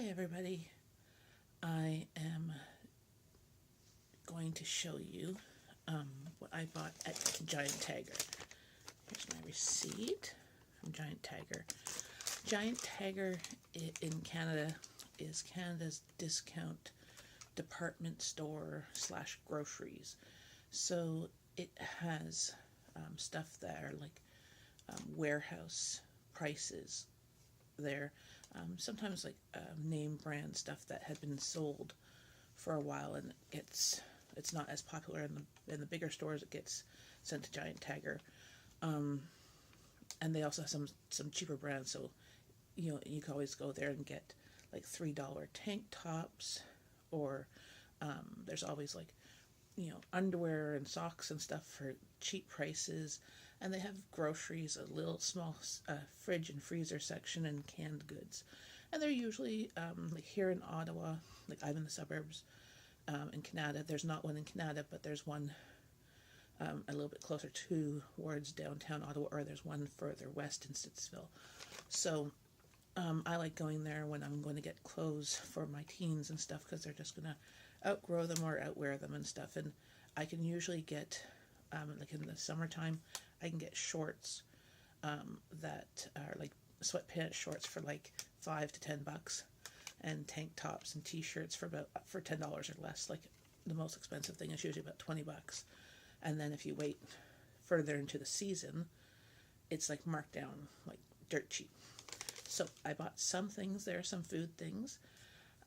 Hi everybody, I am going to show you what I bought at Giant Tiger. Here's my receipt from Giant Tiger. Giant Tiger in Canada is Canada's discount department store slash groceries. So it has stuff that are like warehouse prices there. Sometimes like name brand stuff that had been sold for a while, and it's not as popular in the bigger stores. It gets sent to Giant Tiger, and they also have some cheaper brands. So you can always go there and get like $3 tank tops, or there's always like underwear and socks and stuff for cheap prices. And they have groceries, a little small fridge and freezer section, and canned goods. And they're usually like here in Ottawa, like I'm in the suburbs. In Canada, there's not one in Canada, but there's one a little bit closer towards downtown Ottawa, or there's one further west in Stittsville. So I like going there when I'm going to get clothes for my teens and stuff, because they're just going to outgrow them or outwear them and stuff. And I can usually get, like in the summertime, I can get shorts that are like sweatpants shorts for like $5 to $10, and tank tops and t-shirts for $10 or less. Like the most expensive thing is usually about $20, and then if you wait further into the season, it's like marked down like dirt cheap. So I bought some things there, some food things,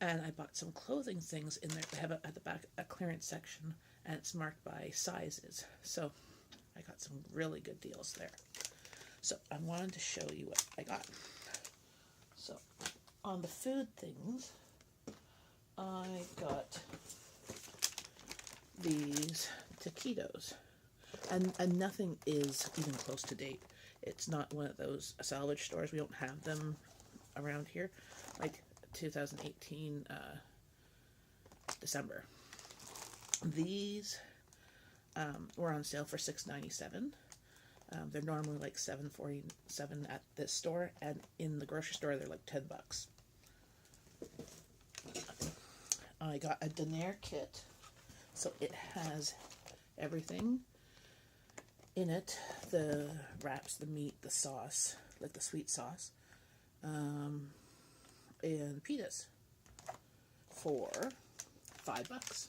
and I bought some clothing things in there. They have at the back a clearance section, and it's marked by sizes. So I got some really good deals there. So I wanted to show you what I got. So on the food things, I got these taquitos, and nothing is even close to date. It's not one of those salvage stores. We don't have them around here. Like 2018 December. These were on sale for $6.97. They're normally like $7.47 at this store, and in the grocery store they're like $10. I got a diner kit, so it has everything in it: the wraps, the meat, the sauce, like the sweet sauce, and pitas for $5.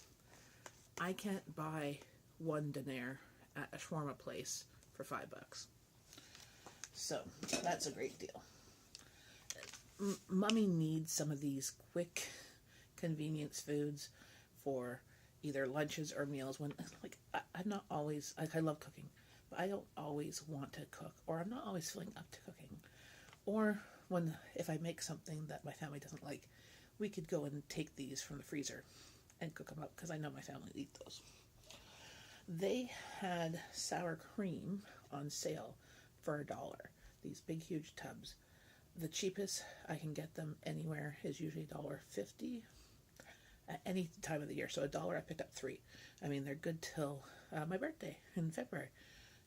I can't buy one diner at a shawarma place for $5. So that's a great deal. Mummy needs some of these quick convenience foods for either lunches or meals. When like I'm not always like, I love cooking, but I don't always want to cook, or I'm not always feeling up to cooking. Or if I make something that my family doesn't like, we could go and take these from the freezer and cook them up, because I know my family will eat those. They had sour cream on sale for $1. These big, huge tubs. The cheapest I can get them anywhere is usually $1.50 at any time of the year. So $1, I picked up 3. I mean, they're good till my birthday in February.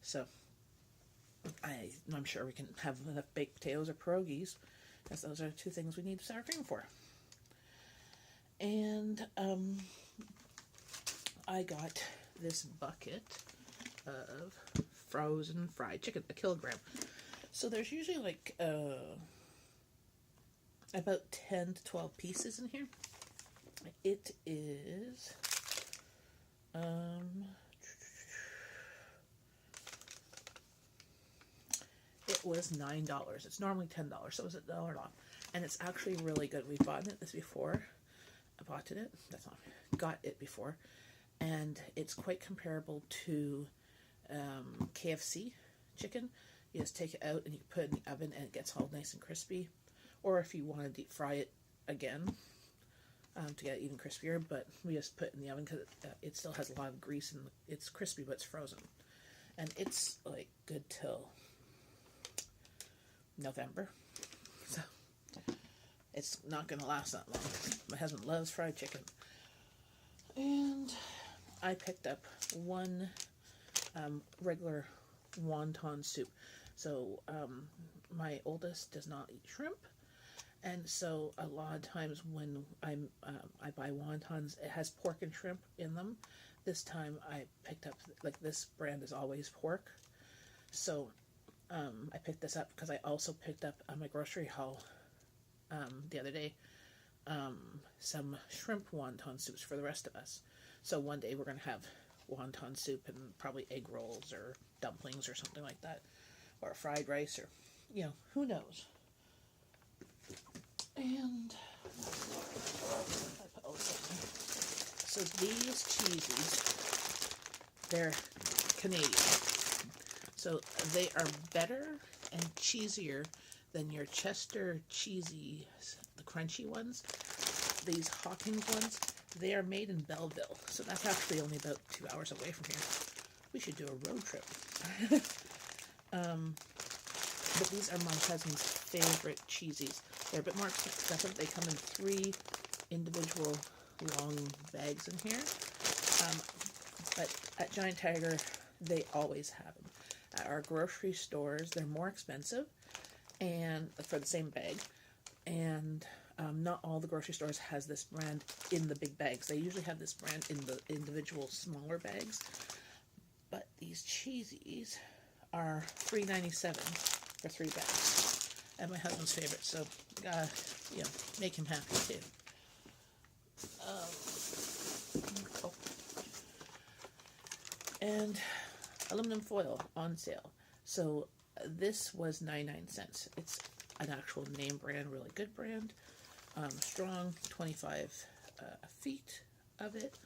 So I'm sure we can have enough baked potatoes or pierogies, because those are 2 things we need sour cream for. And I got this bucket of frozen fried chicken, a kilogram. So there's usually like about 10 to 12 pieces in here. It is it was $9. It's normally $10, so it was $1 off, and it's actually really good. We've bought this before. Got it before, and it's quite comparable to KFC chicken. You just take it out and you put it in the oven, and it gets all nice and crispy. Or if you want to deep fry it again to get it even crispier, but we just put it in the oven because it still has a lot of grease, and it's crispy, but it's frozen. And it's like good till November, so it's not going to last that long. My husband loves fried chicken. And I picked up one regular wonton soup. So my oldest does not eat shrimp, And so a lot of times when I buy wontons, it has pork and shrimp in them. This time I picked up, like, this brand is always pork. So I picked this up because I also picked up on my grocery haul the other day some shrimp wonton soups for the rest of us. So one day we're going to have wonton soup and probably egg rolls or dumplings or something like that, or fried rice, or, who knows. And I put all this in there. So these cheesies, they're Canadian. So they are better and cheesier than your Chester cheesy, the crunchy ones. These Hawkins ones, they are made in Belleville. So that's actually only about 2 hours away from here. We should do a road trip. But these are my husband's favorite cheesies. They're a bit more expensive. They come in 3 individual long bags in here. But at Giant Tiger, they always have them. At our grocery stores, they're more expensive, and for the same bag. And not all the grocery stores has this brand in the big bags. They usually have this brand in the individual smaller bags. But these cheesies are $3.97 for 3 bags. And my husband's favorite, so make him happy too. And aluminum foil on sale. So this was 99 cents. It's an actual name brand, really good brand. Strong, 25 feet of it.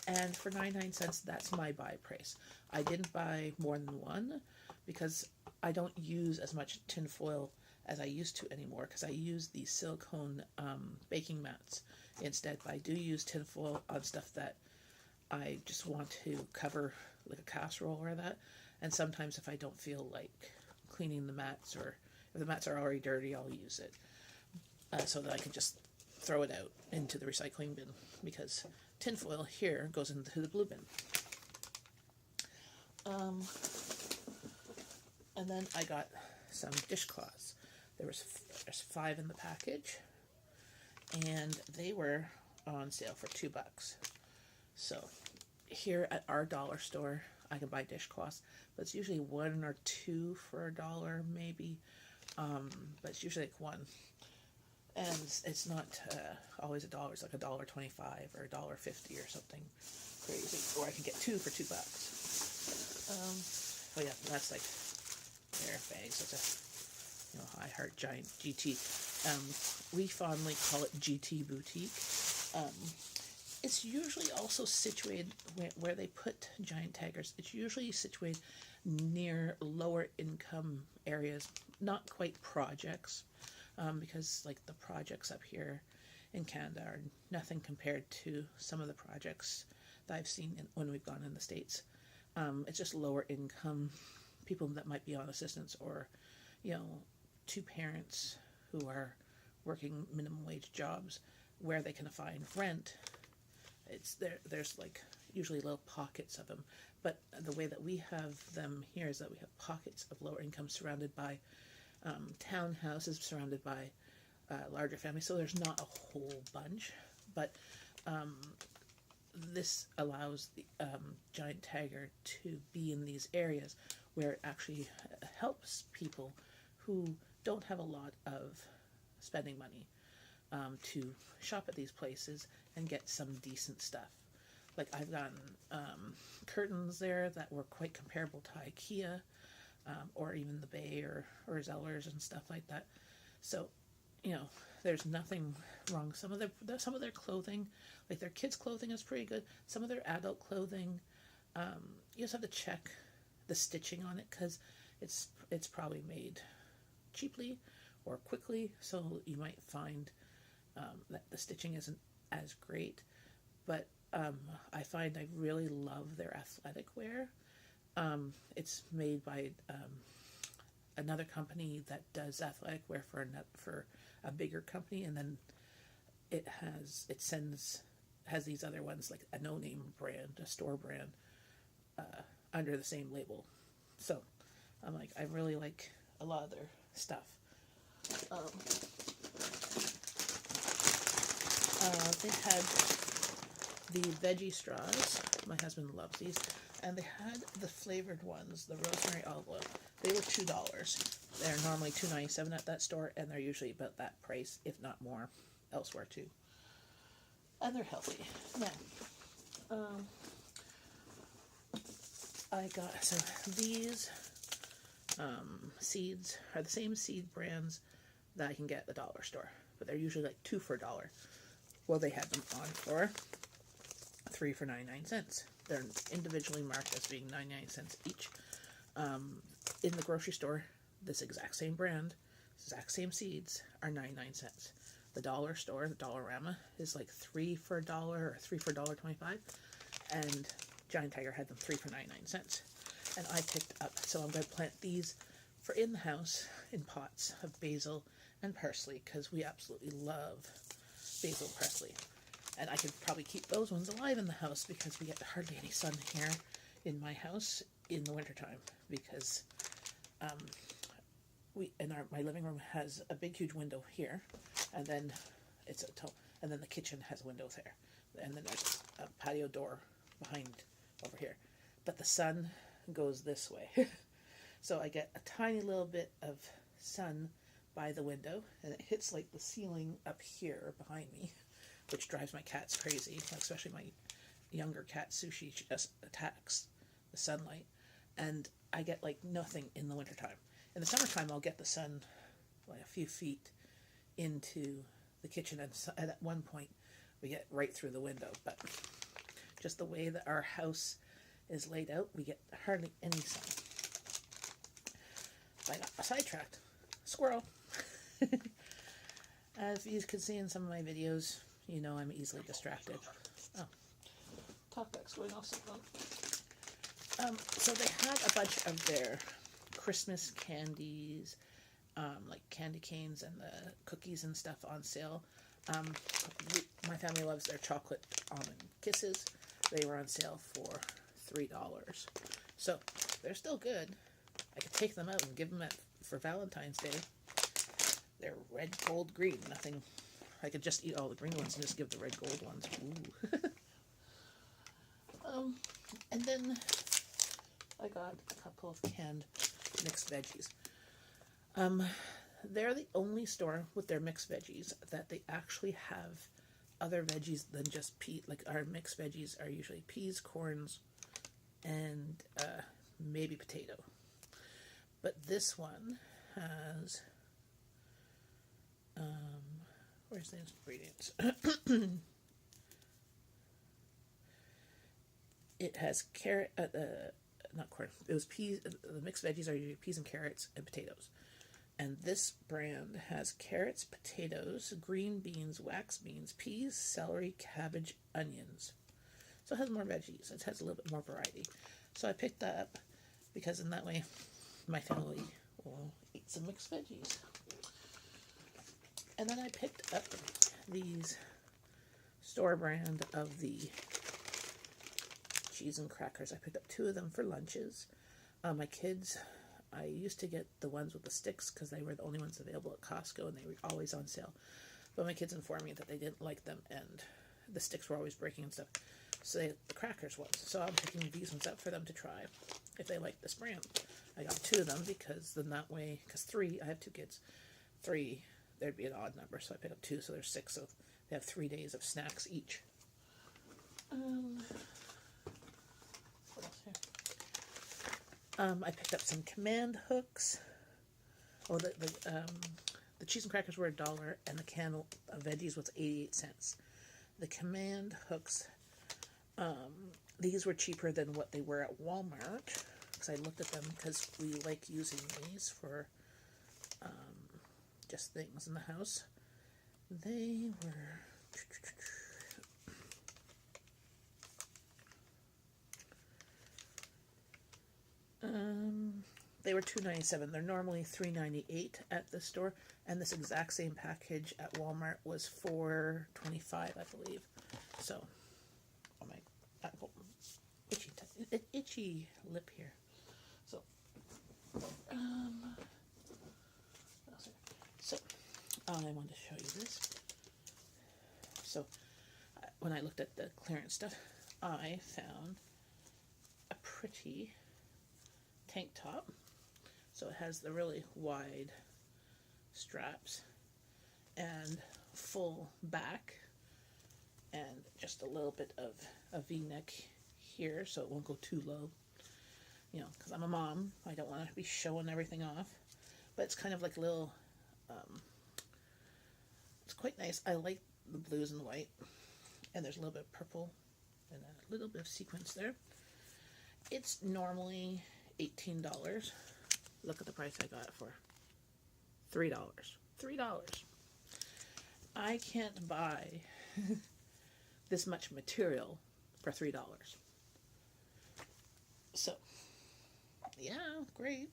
And for 99 cents, that's my buy price. I didn't buy more than one because I don't use as much tin foil as I used to anymore, because I use these silicone baking mats instead. But I do use tin foil on stuff that I just want to cover, like a casserole or that. And sometimes if I don't feel like cleaning the mats, or if the mats are already dirty, I'll use it so that I can just throw it out into the recycling bin, because tinfoil here goes into the blue bin. And then I got some dishcloths. There's 5 in the package, and they were on sale for $2. So here at our dollar store, I can buy dishcloths, but it's usually 1 or 2 for $1, maybe. But it's usually like 1. And it's not always $1. It's like $1.25 or $1.50 or something crazy. Or I can get 2 for $2. Oh yeah, that's like their bags. It's a I Heart Giant GT. We fondly call it GT Boutique. It's usually also situated where they put Giant Tigers. It's usually situated near lower income areas, not quite projects, because like the projects up here in Canada are nothing compared to some of the projects that I've seen when we've gone in the States. It's just lower income people that might be on assistance, or 2 parents who are working minimum wage jobs where they can find rent. It's there's like usually little pockets of them, but the way that we have them here is that we have pockets of lower income surrounded by townhouses, surrounded by larger families. So there's not a whole bunch, but this allows the Giant Tiger to be in these areas where it actually helps people who don't have a lot of spending money to shop at these places and get some decent stuff. Like I've gotten curtains there that were quite comparable to IKEA, or even the Bay or Zellers and stuff like that. So, there's nothing wrong. Some of their clothing, like their kids' clothing, is pretty good. Some of their adult clothing, you just have to check the stitching on it, because it's probably made cheaply or quickly, so you might find that the stitching isn't as great. But I find I really love their athletic wear. It's made by another company that does athletic wear for a bigger company, and then it has these other ones, like a no-name brand, a store brand, under the same label. So I really like a lot of their stuff. They had the veggie straws. My husband loves these. And they had the flavored ones, the rosemary olive oil. They were $2. They're normally $2.97 at that store, and they're usually about that price, if not more, elsewhere too. And they're healthy. Now, so these seeds are the same seed brands that I can get at the dollar store, but they're usually like 2 for $1. Well, they had them on for 3 for 99 cents. They're individually marked as being 99 cents each. In the grocery store, this exact same brand, exact same seeds are 99 cents. The dollar store, the Dollarama, is like 3 for $1 or 3 for $1.25, and Giant Tiger had them 3 for 99 cents. And I picked up, so I'm going to plant these for in the house in pots of basil and parsley, because we absolutely love basil and parsley. And I could probably keep those ones alive in the house because we get hardly any sun here in my house in the wintertime, because my living room has a big huge window here, and then and then the kitchen has windows there, and then there's a patio door behind over here, but the sun goes this way. So I get a tiny little bit of sun by the window, and it hits like the ceiling up here behind me, which drives my cats crazy, especially my younger cat Sushi. She just attacks the sunlight, and I get like nothing in the wintertime. In the summertime, I'll get the sun like a few feet into the kitchen, and at one point we get right through the window. But just the way that our house is laid out, we get hardly any sun. I got sidetracked. Squirrel. As you can see in some of my videos, you know I'm easily distracted. Oh, talkback's going off something. So they had a bunch of their Christmas candies, like candy canes and the cookies and stuff on sale. My family loves their chocolate almond kisses. They were on sale for $3. So they're still good. I could take them out and give them for Valentine's Day. They're red, gold, green. Nothing. I could just eat all the green ones and just give the red, gold ones. Ooh. And then I got a couple of canned mixed veggies. They're the only store with their mixed veggies that they actually have other veggies than just peas. Like our mixed veggies are usually peas, corns, and maybe potato. But this one has, where's the ingredients? It has carrot, not corn, it was peas. The mixed veggies are usually peas and carrots and potatoes. And this brand has carrots, potatoes, green beans, wax beans, peas, celery, cabbage, onions. So it has more veggies. It has a little bit more variety. So I picked that up because in that way my family will eat some mixed veggies. And then I picked up these store brand of the cheese and crackers. I picked up 2 of them for lunches. My kids, I used to get the ones with the sticks because they were the only ones available at Costco and they were always on sale. But my kids informed me that they didn't like them and the sticks were always breaking and stuff. So they had the crackers ones. So I'm picking these ones up for them to try if they like this brand. I got 2 of them because then that way, because 3, I have 2 kids, 3, there'd be an odd number. So I picked up 2, so there's 6. So they have 3 days of snacks each. What else here? I picked up some command hooks. Oh, the cheese and crackers were $1, and the can of veggies was 88 cents. The command hooks, these were cheaper than what they were at Walmart, because I looked at them because we like using these for just things in the house. They were $2.97. They're normally $3.98 at the store, and this exact same package at Walmart was $4.25, I believe. So, oh my, itchy lip here. So, I wanted to show you this. So when I looked at the clearance stuff, I found a pretty tank top. So it has the really wide straps and full back and just a little bit of a V-neck here so it won't go too low. You know, because I'm a mom, I don't want to be showing everything off. But it's kind of like a little, it's quite nice. I like the blues and the white. And there's a little bit of purple and a little bit of sequins there. It's normally $18. Look at the price I got it for. $3. $3. I can't buy this much material for $3. So, yeah, great.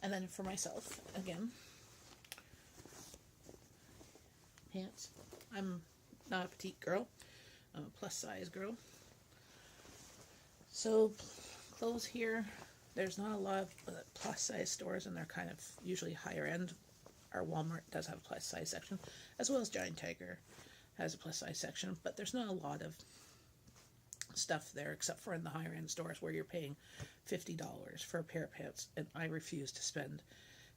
And then for myself, again, pants. I'm not a petite girl. I'm a plus size girl. So, clothes here, there's not a lot of plus size stores, and they're kind of usually higher end. Our Walmart does have a plus size section, as well as Giant Tiger has a plus size section, but there's not a lot of stuff there except for in the higher end stores where you're paying $50 for a pair of pants, and I refuse to spend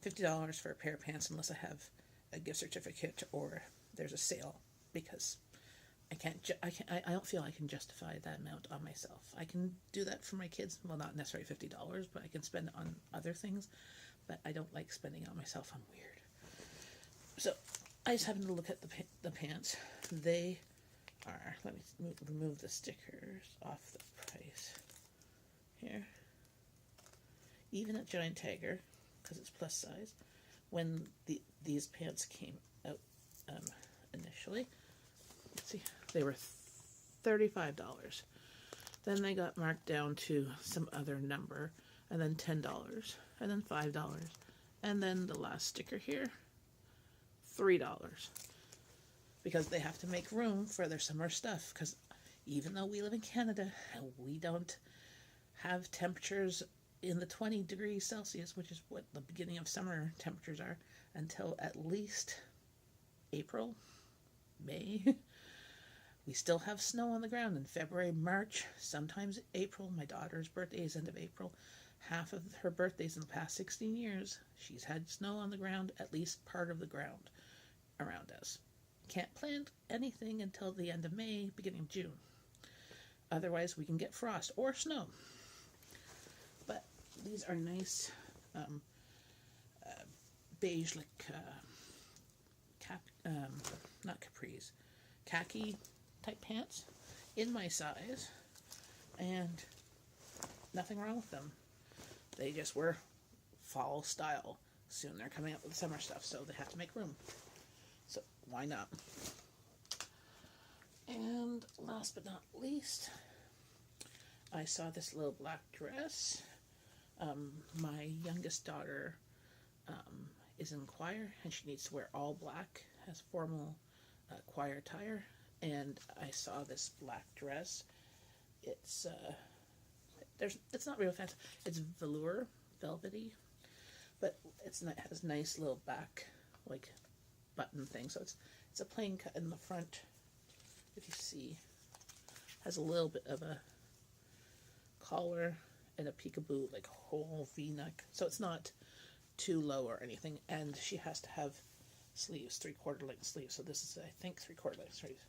$50 for a pair of pants unless I have a gift certificate or there's a sale, because I don't feel I can justify that amount on myself. I can do that for my kids, well, not necessarily $50, but I can spend it on other things, but I don't like spending it on myself. I'm weird. So I just happened to look at the pants. They are, let me remove the stickers off the price here. Even at Giant Tiger, because it's plus size, when these pants came out initially, let's see, they were $35. Then they got marked down to some other number, and then $10, and then $5, and then the last sticker here, $3. Because they have to make room for their summer stuff, because even though we live in Canada and we don't have temperatures in the 20 degrees Celsius, which is what the beginning of summer temperatures are, until at least April, May, we still have snow on the ground in February, March, sometimes April. My daughter's birthday is end of April. Half of her birthdays in the past 16 years, she's had snow on the ground, at least part of the ground around us. Can't plant anything until the end of May, beginning of June. Otherwise, we can get frost or snow. But these are nice beige, like not capris, khaki type pants in my size, and nothing wrong with them. They just were fall style. Soon they're coming up with summer stuff, so they have to make room. So why not? And last but not least, I saw this little black dress. My youngest daughter is in choir, and she needs to wear all black, has formal choir attire, and I saw this black dress. It's not real fancy. It's velour, velvety, but it has nice little back, like, button thing. So it's a plain cut in the front. If you see, has a little bit of a collar and a peekaboo, like whole V-neck. So it's not too low or anything. And she has to have sleeves, 3/4 length sleeves. So this is, I think, 3/4 length sleeves,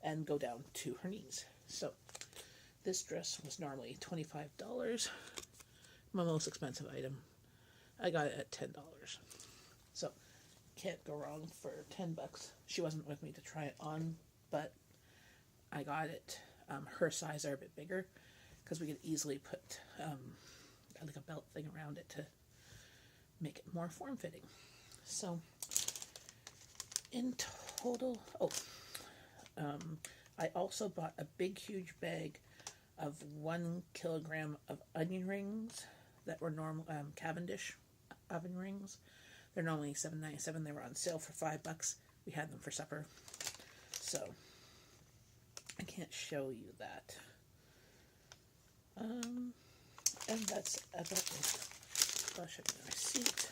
and go down to her knees. So this dress was normally $25. My most expensive item. I got it at $10. So can't go wrong for $10. She wasn't with me to try it on, but I got it. Her size are a bit bigger, because we could easily put like a belt thing around it to make it more form-fitting. So in total, I also bought a big, huge bag of 1 kilogram of onion rings that were normal Cavendish oven rings. They're normally $7.97. They were on sale for $5. We had them for supper. So I can't show you that. And that's about it. I'll show you the receipt.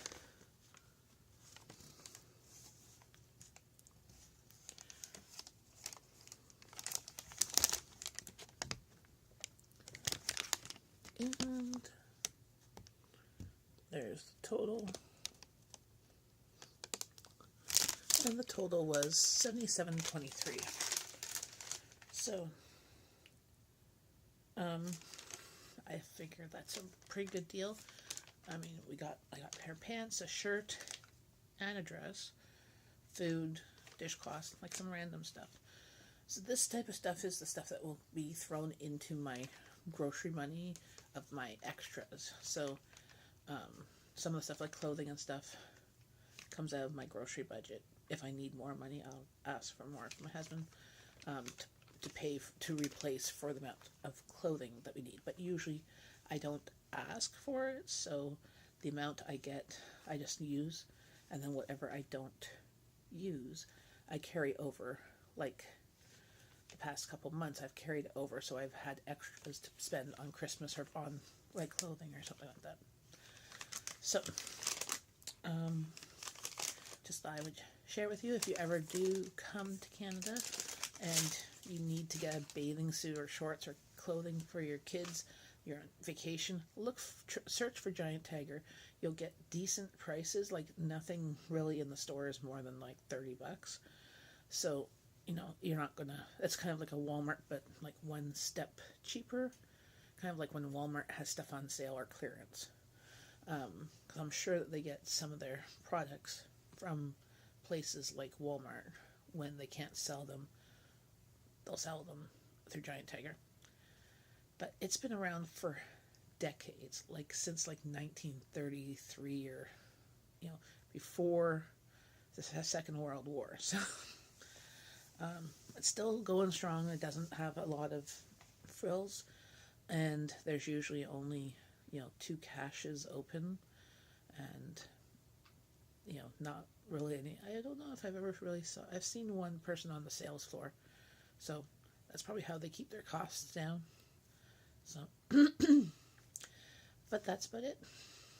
total. And the total was $77.23. So, I figure that's a pretty good deal. I mean, I got a pair of pants, a shirt, and a dress, food, dishcloths, like some random stuff. So this type of stuff is the stuff that will be thrown into my grocery money of my extras. So, some of the stuff like clothing and stuff comes out of my grocery budget. If I need more money, I'll ask for more from my husband to pay to replace for the amount of clothing that we need. But usually I don't ask for it, so the amount I get I just use, and then whatever I don't use I carry over. Like the past couple months I've carried over, so I've had extras to spend on Christmas or on like clothing or something like that. So just thought I would share with you, if you ever do come to Canada and you need to get a bathing suit or shorts or clothing for your kids, you're on vacation, search for Giant Tiger. You'll get decent prices. Like nothing really in the store is more than like $30. So, you know, you're not gonna, it's kind of like a Walmart, but like one step cheaper. Kind of like when Walmart has stuff on sale or clearance. Because I'm sure that they get some of their products from places like Walmart. When they can't sell them, they'll sell them through Giant Tiger. But it's been around for decades, like since like 1933 or, you know, before the Second World War. So it's still going strong. It doesn't have a lot of frills, and there's usually only, you know, 2 caches open, and, you know, not really any. I don't know if I've ever really I've seen one person on the sales floor, so that's probably how they keep their costs down. So, but that's about it.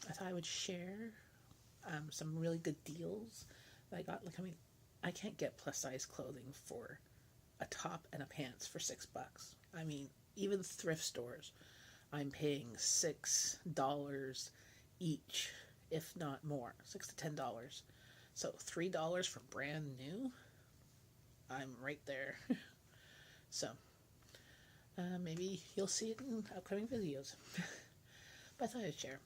I thought I would share some really good deals that I got. Like, I mean, I can't get plus size clothing for a top and a pants for $6. I mean, even thrift stores, I'm paying $6 each, if not more, $6 to $10. So $3 for brand new, I'm right there. So maybe you'll see it in upcoming videos. But I thought I'd share,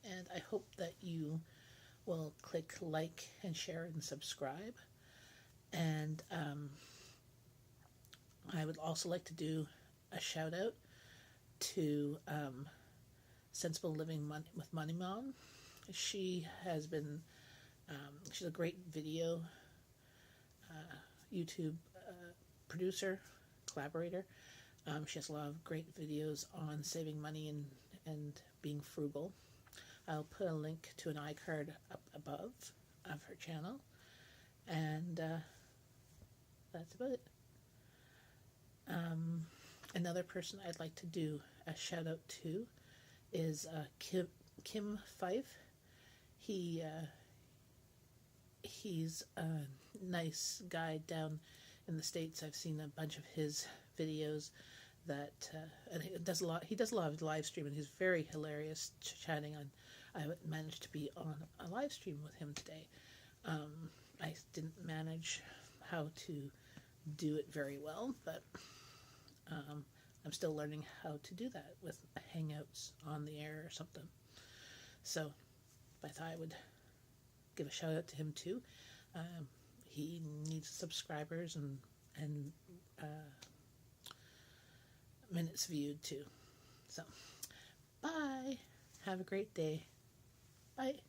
and I hope that you will click like and share and subscribe. And I would also like to do a shout out to Sensible Living with Money Mom. She has been, she's a great video YouTube producer, collaborator. She has a lot of great videos on saving money and being frugal. I'll put a link to an iCard up above of her channel. And that's about it. Another person I'd like to do a shout out to is Kim Fyffe. He's a nice guy down in the States. I've seen a bunch of his videos that and he does a lot of live streaming. He's very hilarious chatting on. I managed to be on a live stream with him today. I didn't manage how to do it very well, but I'm still learning how to do that with Hangouts on the air or something. So I thought I would give a shout out to him too. He needs subscribers and minutes viewed too. So bye. Have a great day. Bye.